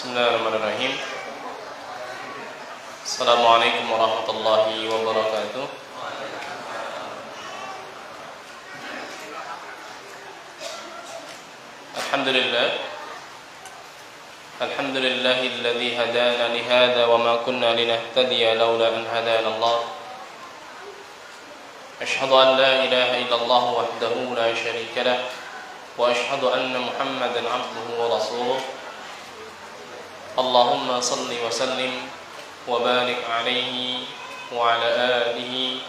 Bismillahirrahmanirrahim. Assalamualaikum warahmatullahi wabarakatuh. Alhamdulillahilladzi hadana li hadza wa ma kunna linahtadiya laula an hadana Allah. Asyhadu an la ilaha illallah wahdahu la syarika lah wa asyhadu anna Muhammadan 'abduhu wa rasuluh. Allahumma salli wa sallim wa barik alaihi wa ala alihi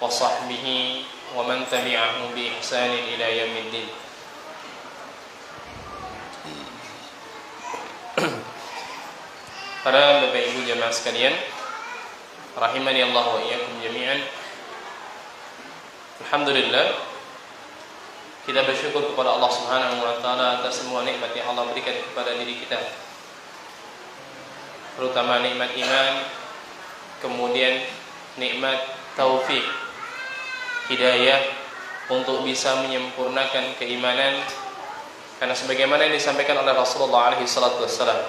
wa sahbihi wa man tabi'ahum bi ihsanin ila yaumiddin. Para Bapak Ibu jamaah sekalian, rahimani Allah wa iyyakum jami'an. Alhamdulillah, kita bersyukur kepada Allah Subhanahu wa taala atas semua nikmat yang Allah berikan kepada diri kita, terutama nikmat iman, kemudian nikmat taufik, hidayah untuk bisa menyempurnakan keimanan. Karena sebagaimana yang disampaikan oleh Rasulullah alaihi salatu wassalam,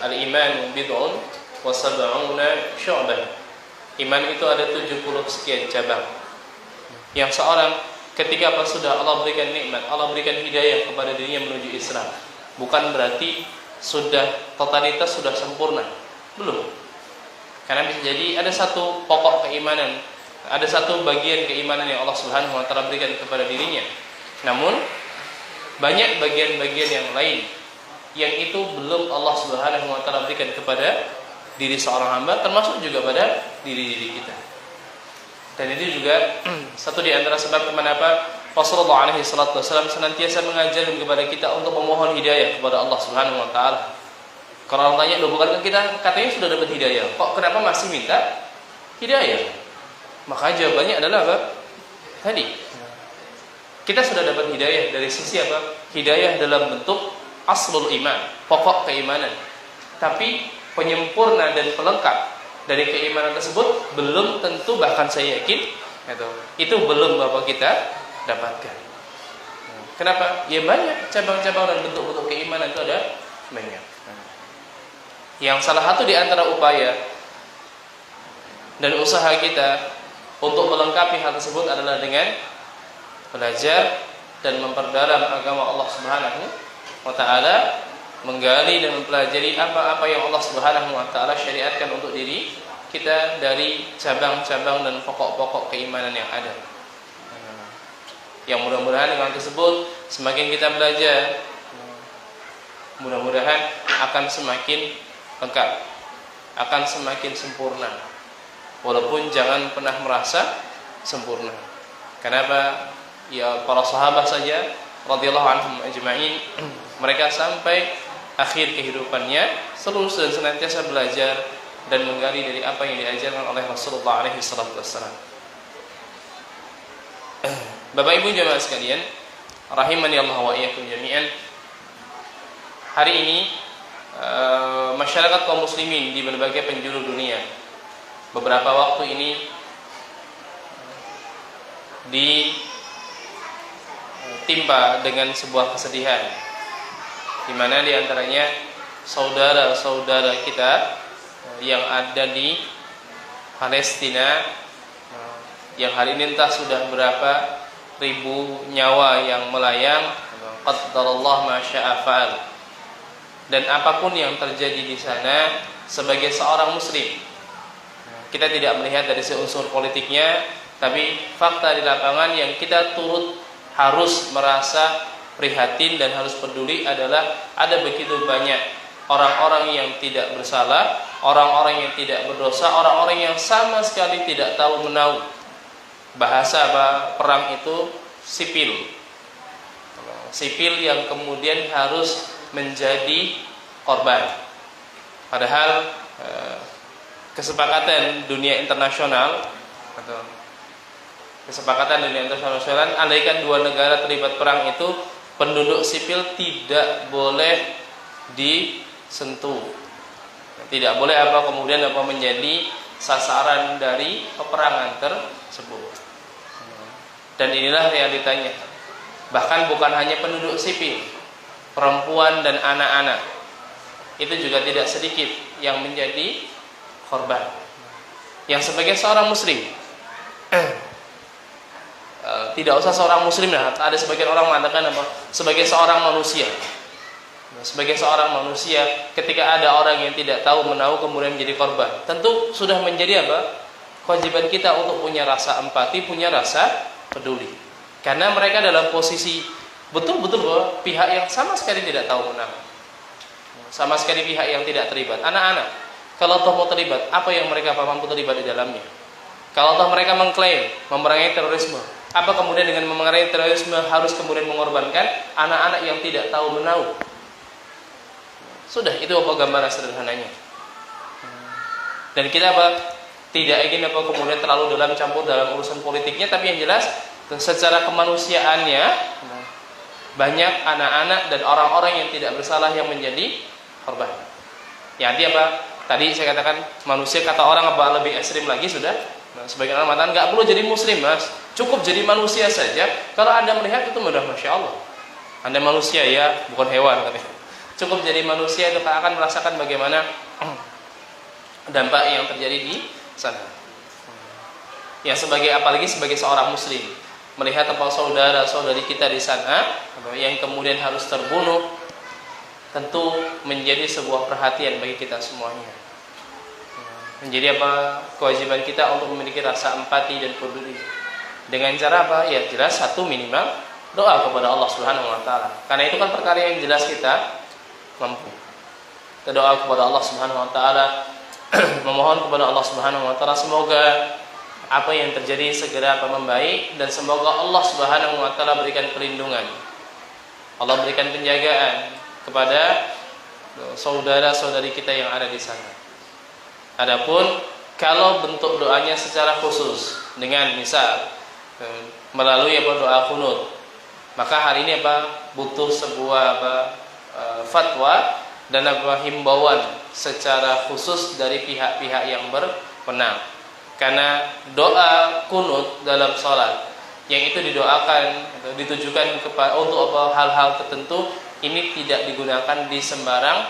al-iman bid'un wa sab'una syu'bah. Iman itu ada 70 sekian cabang. Yang seorang ketika sudah Allah berikan nikmat, Allah berikan hidayah kepada dirinya menuju Islam, bukan berarti sudah totalitas, sudah sempurna, belum. Karena bisa jadi ada satu pokok keimanan, ada satu bagian keimanan yang Allah Subhanahu wa taala berikan kepada dirinya, namun banyak bagian-bagian yang lain yang itu belum Allah Subhanahu wa taala berikan kepada diri seorang hamba, termasuk juga pada diri-diri kita. Dan itu juga satu di antara sebab kenapa Rasulullah alaihi salatu wasallam senantiasa mengajarkan kepada kita untuk memohon hidayah kepada Allah Subhanahu wa taala. Kalau orang tanya, "Loh, bukankah kita katanya sudah dapat hidayah? Kok kenapa masih minta hidayah?" Maka jawabannya adalah apa? Tadi. Kita sudah dapat hidayah dari sisi apa? Hidayah dalam bentuk aslul iman, pokok keimanan. Tapi penyempurna dan pelengkap dari keimanan tersebut belum tentu, bahkan saya yakin itu belum Bapak kita dapatkan. Kenapa? Ya banyak cabang-cabang dan bentuk-bentuk keimanan itu ada banyak. Yang salah satu di antara upaya dan usaha kita untuk melengkapi hal tersebut adalah dengan belajar dan memperdalam agama Allah Subhanahu wa taala, menggali dan mempelajari apa-apa yang Allah Subhanahu wa taala syariatkan untuk diri kita dari cabang-cabang dan pokok-pokok keimanan yang ada. Yang mudah-mudahan dengan tersebut semakin kita belajar, mudah-mudahan akan semakin lengkap, akan semakin sempurna. Walaupun jangan pernah merasa sempurna. Kenapa? Ya para sahabat saja radhiyallahu anhum ajma'in, mereka sampai akhir kehidupannya selalu dan senantiasa belajar dan menggali dari apa yang diajarkan oleh Rasulullah alaihi salatu wassalam. Bapak Ibu jamaah sekalian, rahimani Allah wa iyyakum jami'an. Hari ini masyarakat kaum muslimin di berbagai penjuru dunia beberapa waktu ini ditimpa dengan sebuah kesedihan, di mana di antaranya saudara-saudara kita yang ada di Palestina, yang hari ini entah sudah berapa ribu nyawa yang melayang, qaddarallah ma syaa fa'al. Dan apapun yang terjadi di sana, sebagai seorang muslim, kita tidak melihat dari unsur politiknya, tapi fakta di lapangan yang kita turut harus merasa prihatin dan harus peduli adalah ada begitu banyak orang-orang yang tidak bersalah, orang-orang yang tidak berdosa, orang-orang yang sama sekali tidak tahu menahu. Bahasa perang itu sipil yang kemudian harus menjadi korban. Padahal kesepakatan dunia internasional, andaikan dua negara terlibat perang itu, penduduk sipil tidak boleh disentuh, tidak boleh kemudian menjadi sasaran dari peperangan tersebut. Dan inilah realitanya. Bahkan bukan hanya penduduk sipil, perempuan dan anak-anak itu juga tidak sedikit yang menjadi korban. Yang sebagai seorang muslim, tidak usah seorang muslim lah, ada sebagian orang mengatakan apa? Sebagai seorang manusia. Sebagai seorang manusia, ketika ada orang yang tidak tahu menahu kemudian menjadi korban, tentu sudah menjadi apa? Kewajiban kita untuk punya rasa empati, punya rasa peduli. Karena mereka dalam posisi betul-betul bahwa pihak yang sama sekali tidak tahu menahu, sama sekali pihak yang tidak terlibat. Anak-anak, kalau toh mau terlibat, apa yang mereka mampu terlibat di dalamnya? Kalau toh mereka mengklaim memerangi terorisme, apa kemudian dengan memerangi terorisme harus kemudian mengorbankan anak-anak yang tidak tahu menahu? Sudah, itu apa gambaran sederhananya. Dan kita apa? Tidak ingin apa kemudian terlalu dalam campur dalam urusan politiknya, tapi yang jelas secara kemanusiaannya banyak anak-anak dan orang-orang yang tidak bersalah yang menjadi korban. Ya, artinya apa? Tadi saya katakan manusia, kata orang apa lebih ekstrim lagi sudah. Sebagian orang mengatakan nggak perlu jadi muslim, Mas. Cukup jadi manusia saja. Kalau Anda melihat itu mudah, Masya Allah. Anda manusia ya, bukan hewan katanya. Cukup jadi manusia itu akan merasakan bagaimana dampak yang terjadi di sana. Ya, apalagi sebagai seorang muslim melihat apa saudara-saudari kita di sana yang kemudian harus terbunuh, tentu menjadi sebuah perhatian bagi kita semuanya. Menjadi apa? Kewajiban kita untuk memiliki rasa empati dan peduli. Dengan cara apa? Ya jelas satu, minimal doa kepada Allah Subhanahu wa taala. Karena itu kan perkara yang jelas kita mampu. Kita doa kepada Allah Subhanahu wa taala, memohon kepada Allah Subhanahu wa taala semoga apa yang terjadi segera membaik, dan semoga Allah Subhanahu wa taala berikan perlindungan. Allah berikan penjagaan kepada saudara-saudari kita yang ada di sana. Adapun kalau bentuk doanya secara khusus dengan misal melalui doa kunut, maka hari ini butuh sebuah fatwa dan himbauan secara khusus dari pihak-pihak yang berwenang. Karena doa kunut dalam sholat yang itu didoakan atau ditujukan untuk hal-hal tertentu, ini tidak digunakan di sembarang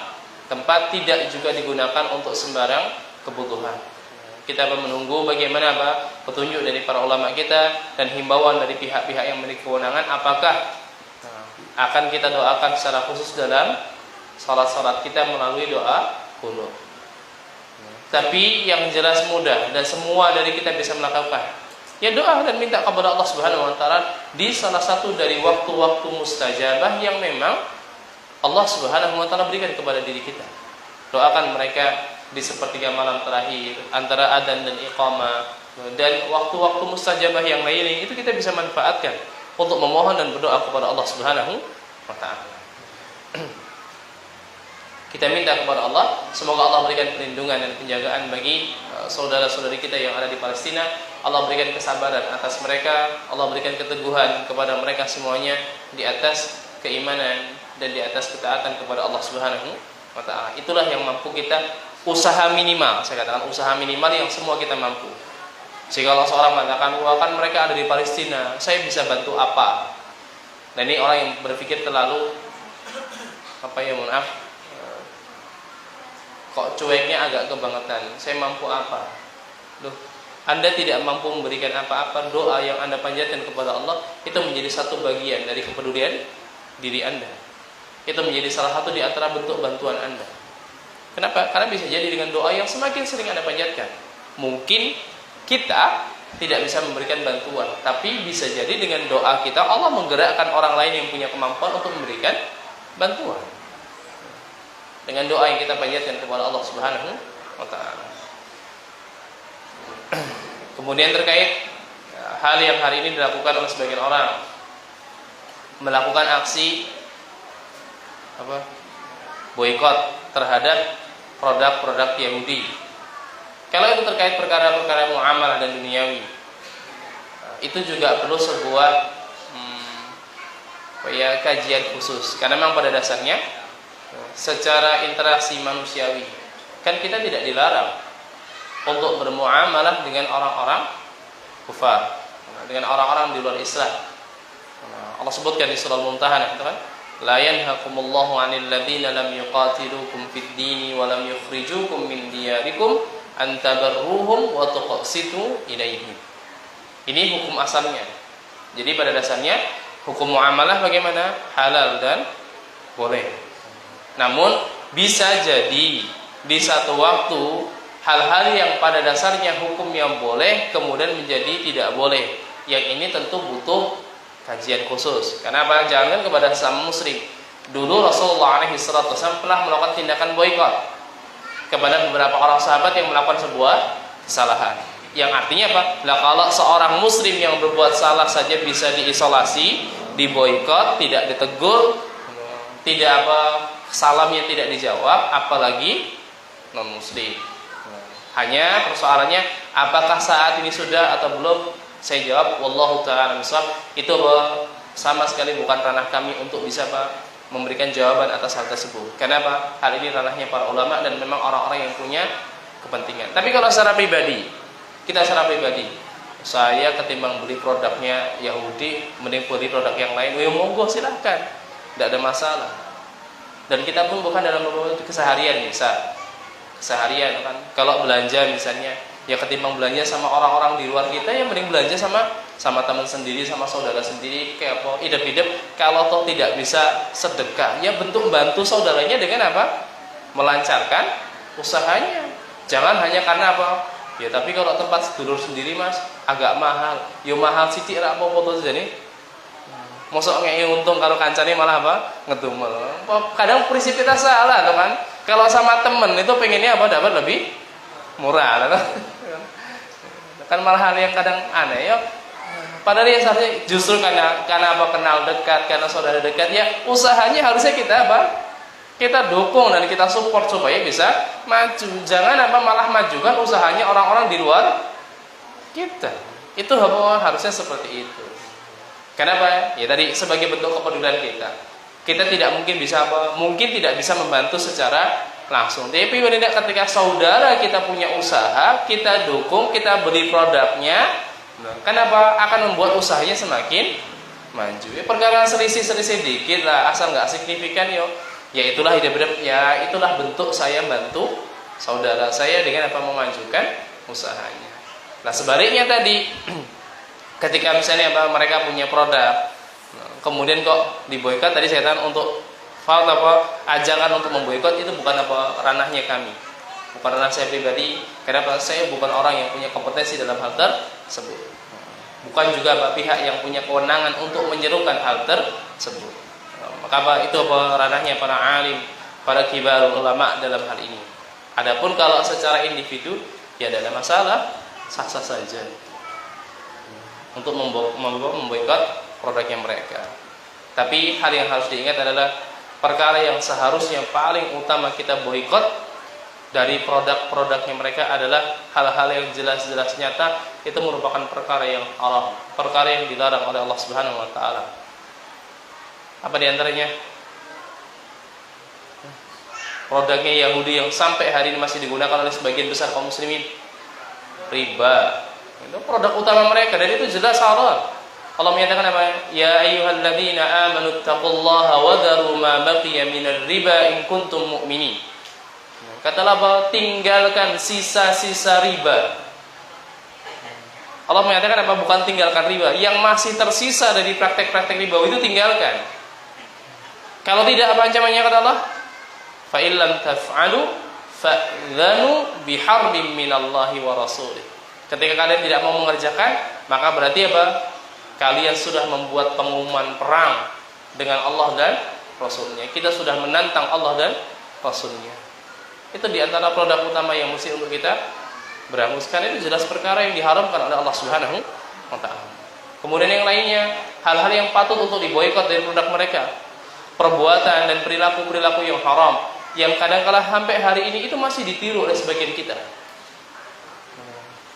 tempat, tidak juga digunakan untuk sembarang kebutuhan. Kita menunggu bagaimana petunjuk dari para ulama kita dan himbauan dari pihak-pihak yang memiliki kewenangan, apakah akan kita doakan secara khusus dalam salat-salat kita melalui doa kunut. Tapi yang jelas mudah dan semua dari kita bisa melakukan, ya doa dan minta kepada Allah Subhanahu wa taala di salah satu dari waktu-waktu mustajabah yang memang Allah Subhanahu wa taala berikan kepada diri kita. Doakan mereka di sepertiga malam terakhir antara adzan dan iqamah, dan waktu-waktu mustajabah yang lainnya itu kita bisa manfaatkan untuk memohon dan berdoa kepada Allah Subhanahu wa taala. Kita minta kepada Allah, semoga Allah berikan perlindungan dan penjagaan bagi saudara-saudari kita yang ada di Palestina. Allah berikan kesabaran atas mereka, Allah berikan keteguhan kepada mereka semuanya di atas keimanan dan di atas ketaatan kepada Allah Subhanahu wa taala. Itulah yang mampu kita, usaha minimal, saya katakan usaha minimal yang semua kita mampu. Jika kalau seorang mengatakan, wah kan mereka ada di Palestina, saya bisa bantu apa? Nah, ini orang yang berpikir terlalu kok cueknya agak kebangetan. Saya mampu apa? Loh, Anda tidak mampu memberikan apa-apa. Doa yang Anda panjatkan kepada Allah itu menjadi satu bagian dari kepedulian diri Anda. Itu menjadi salah satu di antara bentuk bantuan Anda. Kenapa? Karena bisa jadi dengan doa yang semakin sering Anda panjatkan, mungkin kita tidak bisa memberikan bantuan, tapi bisa jadi dengan doa kita Allah menggerakkan orang lain yang punya kemampuan untuk memberikan bantuan. Dengan doa yang kita panjatkan kepada Allah Subhanahu wa taala. Kemudian terkait hal yang hari ini dilakukan oleh sebagian orang, melakukan aksi boikot terhadap produk-produk Yahudi. Kalau itu terkait perkara-perkara muamalah dan duniawi, itu juga perlu sebuah kajian khusus. Karena memang pada dasarnya secara interaksi manusiawi kan kita tidak dilarang untuk bermuamalah dengan orang-orang kufar, dengan orang-orang di luar Islam. Allah sebutkan di surah Al-Mumtahanah, itu kan, La yanhakumullahu 'anil ladzina lam yuqatilukum fid dini wa lam yukhrijukum min diyarikum an tabarruhum wa tuqsitu ilaihim. Ini hukum asalnya. Jadi pada dasarnya hukum muamalah bagaimana? Halal dan boleh. Namun bisa jadi di satu waktu hal-hal yang pada dasarnya hukum yang boleh kemudian menjadi tidak boleh. Yang ini tentu butuh kajian khusus. Kenapa? Jangan kepada sesama muslim. Dulu Rasulullah SAW pernah melakukan tindakan boikot kepada beberapa orang sahabat yang melakukan sebuah kesalahan. Yang artinya apa? Nah, kalau seorang muslim yang berbuat salah saja bisa diisolasi, diboikot, tidak ditegur, tidak salamnya tidak dijawab, apalagi non muslim. Hanya persoalannya apakah saat ini sudah atau belum? Saya jawab wallahu ta'ala bishawab, itu sama sekali bukan ranah kami untuk bisa memberikan jawaban atas hal tersebut. Kenapa? Hal ini ranahnya para ulama dan memang orang-orang yang punya kepentingan. Tapi kalau secara pribadi, saya ketimbang beli produknya Yahudi mending beli produk yang lain. Ya monggo silahkan, tidak ada masalah. Dan kita pun bukan dalam keseharian keseharian kan. Kalau belanja misalnya, ya ketimbang belanja sama orang-orang di luar kita, ya mending belanja sama teman sendiri, sama saudara sendiri. Kayak apa? Idep-idep kalau toh tidak bisa sedekah, ya bentuk bantu saudaranya dengan apa? Melancarkan usahanya. Jangan hanya karena apa? Ya tapi kalau tempat sedulur sendiri mas agak mahal. Yo mahal sithik ra apa-apa to jane. Mosok ngeki untung kalau kancane malah apa? Ngedumel. Kadang prinsip kita salah tuh kan. Kalau sama temen itu pengennya apa? Dapat lebih murah kan malah hal yang kadang aneh ya. Padahal ya seharusnya justru karena apa kenal dekat, karena saudara dekat, ya usahanya harusnya kita kita dukung dan kita support supaya bisa maju. Jangan malah majukan usahanya orang-orang di luar kita. Itu harusnya seperti itu. Kenapa? Ya tadi sebagai bentuk kepedulian kita. Kita tidak mungkin bisa mungkin tidak bisa membantu secara langsung. Tapi ketika saudara kita punya usaha, kita dukung, kita beli produknya, kenapa? Akan membuat usahanya semakin maju. Ya, perkara selisih dikit lah, asal nggak signifikan ya itulah ya itulah bentuk saya bantu saudara saya dengan memajukan usahanya. Nah sebaliknya tadi, ketika misalnya mereka punya produk, kemudian kok diboikot, tadi saya katakan untuk ajakan untuk memboikot itu bukan ranahnya kami, bukan ranah saya pribadi. Kenapa? Saya bukan orang yang punya kompetensi dalam hal tersebut, bukan juga pihak yang punya kewenangan untuk menyerukan hal tersebut. Maka itu ranahnya para alim, para kibarul ulama dalam hal ini. Adapun kalau secara individu ya tidak ada masalah, sah-sah saja untuk memboikot produknya mereka. Tapi hal yang harus diingat adalah perkara yang seharusnya paling utama kita boikot dari produk-produknya mereka adalah hal-hal yang jelas-jelas nyata itu merupakan perkara yang haram, perkara yang dilarang oleh Allah Subhanahu wa taala. Apa diantaranya? Produknya Yahudi yang sampai hari ini masih digunakan oleh sebagian besar kaum muslimin, riba. Itu produk utama mereka dan itu jelas haram. Allah menyatakan apa? Ya ayyuhalladzina amanu taqullaha wa dharu ma baqiya minar riba in kuntum mu'minin. Katalah bahwa tinggalkan sisa-sisa riba. Allah menyatakan apa? Bukan tinggalkan riba, yang masih tersisa dari praktek-praktek riba itu tinggalkan. Kalau tidak apa ancamannya kata Allah? Fa illam taf'alu fa'dhanu biharbin minallahi wa rasulih. Ketika kalian tidak mau mengerjakan, maka berarti apa? Kalian sudah membuat pengumuman perang dengan Allah dan Rasulnya. Kita sudah menantang Allah dan Rasulnya. Itu diantara produk utama yang mesti untuk kita berangus. Karena itu jelas perkara yang diharamkan oleh Allah Subhanahu wa ta'ala. Kemudian yang lainnya, hal-hal yang patut untuk diboikot dari produk mereka, perbuatan dan perilaku-perilaku yang haram, yang kadang-kala sampai hari ini itu masih ditiru oleh sebagian kita.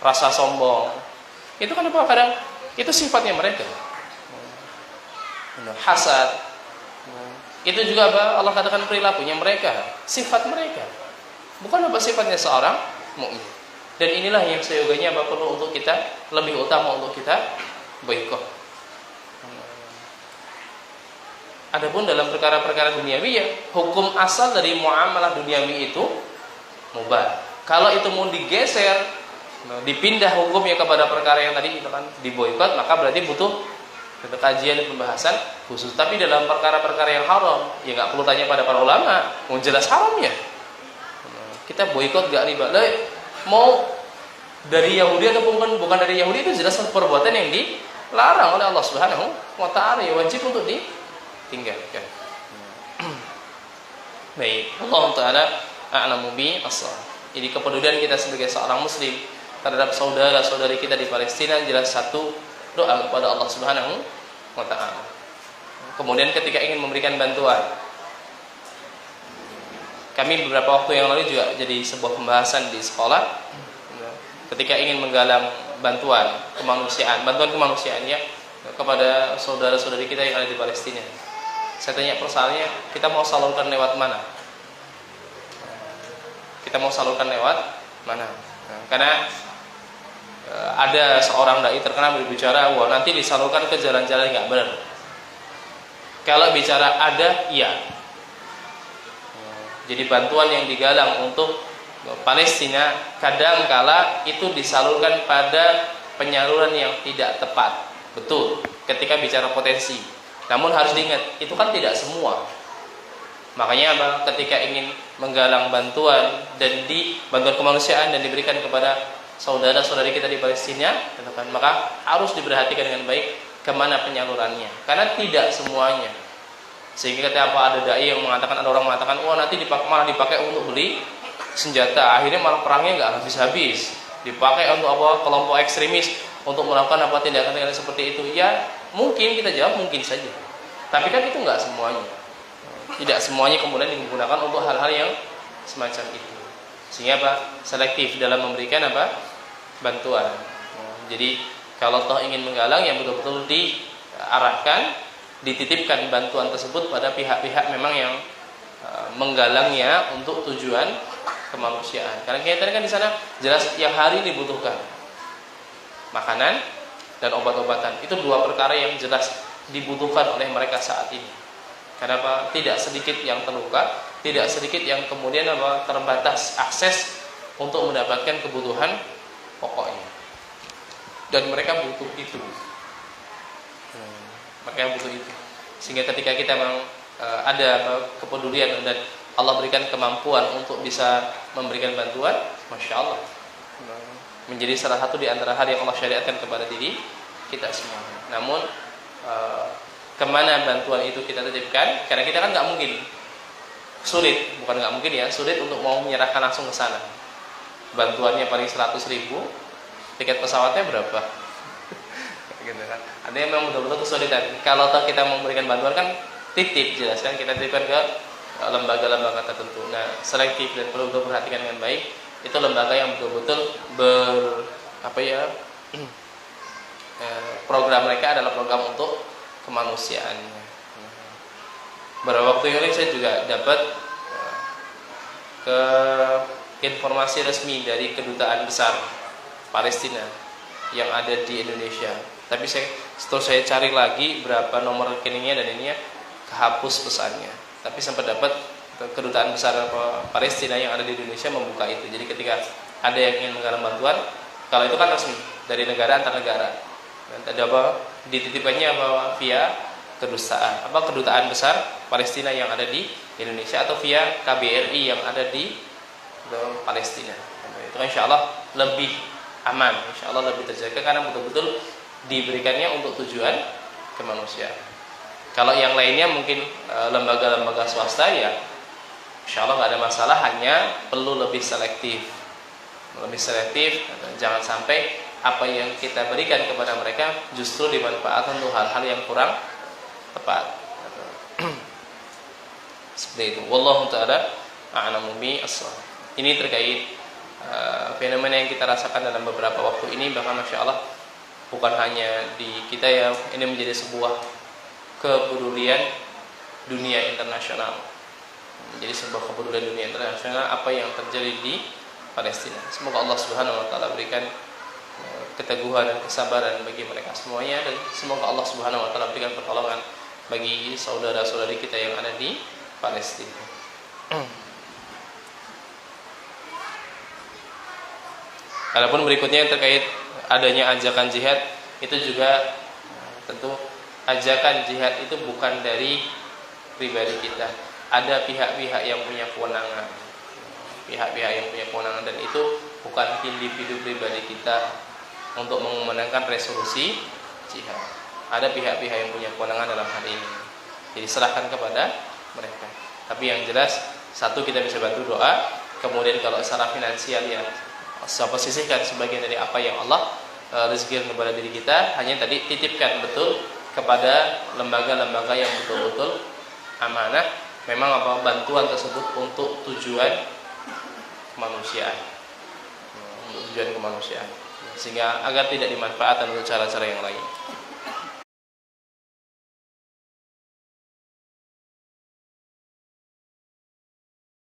Rasa sombong, itu kan apa? Kadang itu sifatnya mereka. Hasad, itu juga apa? Allah katakan perilakunya mereka, sifat mereka. Bukan apa sifatnya seorang mukmin. Dan inilah yang seyogianya perlu untuk kita, lebih utama untuk kita boikot. Adapun dalam perkara-perkara duniawi ya hukum asal dari muamalah duniawi itu mubah. Kalau itu mau digeser, dipindah hukumnya kepada perkara yang tadi itu kan diboikot, maka berarti butuh kajian dan pembahasan khusus. Tapi dalam perkara-perkara yang haram, ya nggak perlu tanya pada para ulama, mau jelas haramnya. Kita boikot gak riba. Mau dari Yahudi ataupun bukan dari Yahudi itu jelas perbuatan yang dilarang oleh Allah Subhanahu wa taala, ya wajib untuk ditinggalkan. Baik, Allah taala a'lamu bi as-shawab. Jadi kepedulian kita sebagai seorang muslim terhadap saudara-saudari kita di Palestina jelas satu doa kepada Allah Subhanahu wa taala. Kemudian ketika ingin memberikan bantuan, kami beberapa waktu yang lalu juga jadi sebuah pembahasan di sekolah ketika ingin menggalang bantuan kemanusiaan ya kepada saudara-saudari kita yang ada di Palestina. Saya tanya persoalannya, kita mau salurkan lewat mana? Karena ada seorang dai terkenal berbicara, wah nanti disalurkan ke jalan-jalan nggak benar. Kalau bicara ada, iya. Jadi bantuan yang digalang untuk Palestina kadang-kala itu disalurkan pada penyaluran yang tidak tepat. Betul, ketika bicara potensi. Namun harus diingat, itu kan tidak semua. Makanya apa? Ketika ingin menggalang bantuan dan bantuan kemanusiaan dan diberikan kepada saudara-saudari kita di Palestina, maka harus diperhatikan dengan baik kemana penyalurannya. Karena tidak semuanya. Sehingga ketika ada dai yang mengatakan, ada orang mengatakan, wah nanti malah dipakai untuk beli senjata, akhirnya malah perangnya nggak habis-habis, dipakai untuk kelompok ekstremis untuk melakukan tindakan seperti itu. Ya mungkin kita jawab mungkin saja, tapi kan itu nggak semuanya. Tidak semuanya kemudian digunakan untuk hal-hal yang semacam itu. Sehingga selektif dalam memberikan bantuan. Jadi kalau toh ingin menggalang, yang betul-betul diarahkan, dititipkan bantuan tersebut pada pihak-pihak memang yang menggalangnya untuk tujuan kemanusiaan. Karena kita kan di sana jelas yang hari ini dibutuhkan makanan dan obat-obatan. Itu dua perkara yang jelas dibutuhkan oleh mereka saat ini. Kenapa? Tidak sedikit yang terluka, tidak sedikit yang kemudian terbatas akses untuk mendapatkan kebutuhan pokoknya. Dan mereka butuh itu. Mereka butuh itu. Sehingga ketika kita memang ada kepedulian dan Allah berikan kemampuan untuk bisa memberikan bantuan, Masya Allah, menjadi salah satu di antara hal yang Allah syariatkan kepada diri kita semua. Namun kemana bantuan itu kita titipkan? Karena kita kan nggak mungkin, sulit untuk mau menyerahkan langsung ke sana. Bantuannya paling 100.000, tiket pesawatnya berapa? Gitu kan. Ada yang memang betul-betul kesulitan. Kalau kita mau memberikan bantuan kan titip, jelaskan kita titipkan ke lembaga-lembaga tertentu. Nah, selektif dan perlu diperhatikan dengan baik. Itu lembaga yang betul-betul program mereka adalah program untuk kemanusiaannya. Beberapa waktu yang lalu saya juga dapat informasi resmi dari kedutaan besar Palestina yang ada di Indonesia. Tapi setelah saya cari lagi berapa nomor rekeningnya dan ininya kehapus pesannya. Tapi sempat dapat kedutaan besar Palestina yang ada di Indonesia membuka itu. Jadi ketika ada yang ingin menggalang bantuan, kalau itu kan resmi dari negara antar negara. Dan ada dititipkannya via kedutaan besar Palestina yang ada di Indonesia atau via KBRI yang ada di Palestina. Itu insya Allah lebih aman, insya Allah lebih terjaga karena betul-betul diberikannya untuk tujuan kemanusiaan. Kalau yang lainnya mungkin lembaga-lembaga swasta ya insya Allah nggak ada masalah, hanya perlu lebih selektif, jangan sampai apa yang kita berikan kepada mereka justru dimanfaatkan untuk hal-hal yang kurang tepat. Seperti itu. Wallahu taala a'lamu bi as-shawab. Ini terkait fenomena yang kita rasakan dalam beberapa waktu ini, bahkan Masya Allah bukan hanya di kita ya, ini menjadi sebuah kepedulian dunia internasional. Menjadi sebuah kepedulian dunia internasional apa yang terjadi di Palestina. Semoga Allah Subhanahu wa taala berikan keteguhan dan kesabaran bagi mereka semuanya, dan semoga Allah Subhanahu wa taala berikan pertolongan bagi saudara-saudari kita yang ada di Palestina. Adapun berikutnya yang terkait adanya ajakan jihad, itu juga tentu ajakan jihad itu bukan dari pribadi kita. Ada pihak-pihak yang punya kewenangan. Pihak-pihak yang punya kewenangan, dan itu bukan individu pribadi kita untuk memenangkan resolusi jihad. Ada pihak-pihak yang punya kewenangan dalam hal ini. Jadi serahkan kepada mereka. Tapi yang jelas, satu, kita bisa bantu doa. Kemudian kalau secara finansial ya siapa sisihkan sebagian dari apa yang Allah rezekikan kepada diri kita, hanya tadi titipkan betul kepada lembaga-lembaga yang betul-betul amanah. Memang apa bantuan tersebut untuk tujuan kemanusiaan, sehingga agar tidak dimanfaatkan untuk cara-cara yang lain.